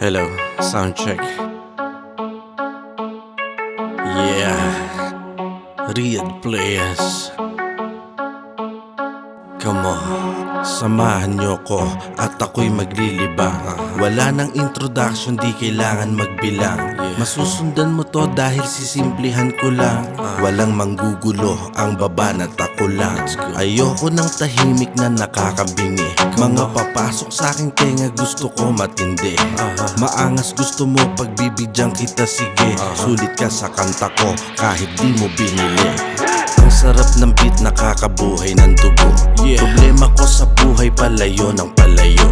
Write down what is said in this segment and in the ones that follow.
Hello, sound check. Yeah, Riyadh players. Come on, samahan niyo ko at ako'y maglilibang. Wala nang introduction, di kailangan magbilang. Masusundan mo to dahil sisimplihan ko lang. Walang manggugulo, ang babanat ako lang. Ayoko ng tahimik na nakakabingi. Mga papasok sa aking tenga gusto ko matindi. Maangas gusto mo pagbibigyan kita, sige. Sulit ka sa kanta ko kahit di mo binili. Ang sarap ng beat, nakakabuhay ng dugo. Problema ko sa buhay, palayo ng palayo.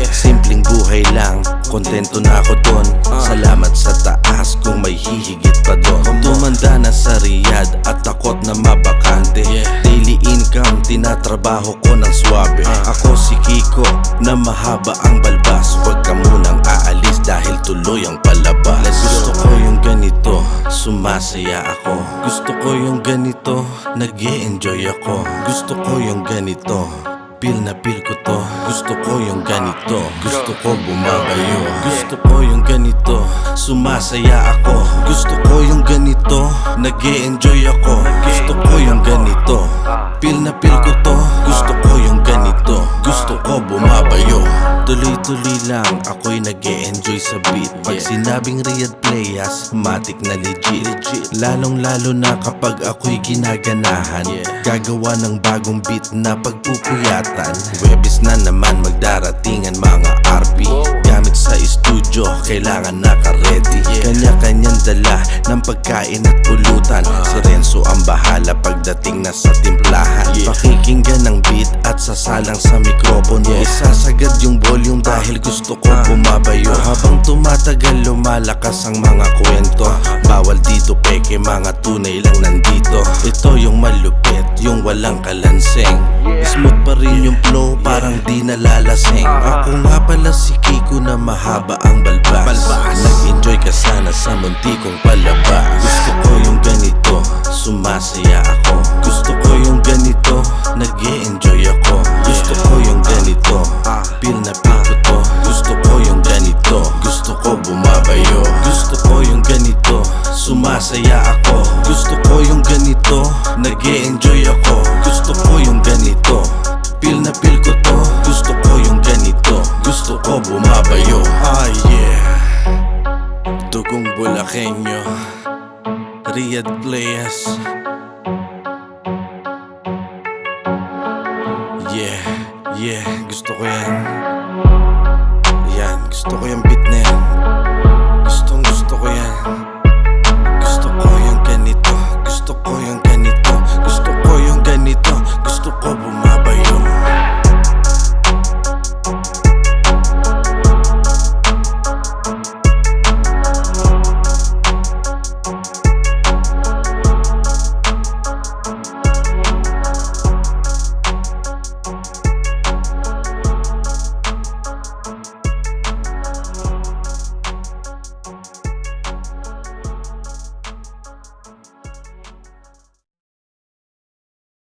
Simpleng buhay lang, kontento na ako doon. Salamat sa taas kung may hihigit pa doon. Tumanda na sa Riyadh at takot na mabakante. Daily income, tinatrabaho ko ng swabe. Ako si Kiko na mahaba ang balbas. Huwag ka munang aalis dahil tuloy ang palabas. Gusto ko yung ganito, sumasaya ako. Gusto ko yung ganito, nag-e-enjoy ako. Gusto ko yung ganito, feel na feel ko to. Gusto ko yung ganito, gusto ko bumabayo. Gusto ko yung ganito, sumasaya ako. Gusto ko yung ganito, nag-e-enjoy ako. Gusto ko yung ganito, feel na feel ko to. Gusto ko yung ganito, gusto ko bumabayo. Tuloy-tuloy lang, ako'y nag-e-enjoy sa beat. Pag sinabing Riyadh players, matik na legit. Lalong-lalo na kapag ako'y ginaganahan. Gagawa ng bagong beat na pagpupuyatan. Webis na naman magdaratingan mga RP. Gamit sa studio, kailangan naka-ready. Kanya-kanyang dala ng pagkain at pulutan. Si Renzo ang bahala pagdating na sa timplahan. Pakikinggan ng beat at sasalang sa mikropono. Isasagad yung volume dahil gusto ko bumabayo. Habang tumatagal, lumalakas ang mga kwento. Bawal dito peke, mga tunay lang nandito. Ito yung malupit, yung walang kalanseng. Smooth pa rin yung flow, parang di nalalasing. Ako nga pala si Kiko na mahaba ang balbas. Nag-enjoy ka sana sa munti kong palabas. Gusto ko yung ganito, sumasaya ako. Gusto ko yung ganito, nag-e-enjoy ako. Gusto ko yung ganito, feel na feel ko to. Gusto ko yung ganito, gusto ko bumabayo. Gusto ko yung ganito, sumasaya ako. Gusto ko yung ganito, nag-e-enjoy ako. Gusto ko yung ganito, feel na feel ko to. Gusto ko yung ganito, gusto ko bumabayo. Yeah, Dugong Bulakenyo, Riyadh players. Yeah, gusto ko yan. Yan, gusto ko yung beat na yan.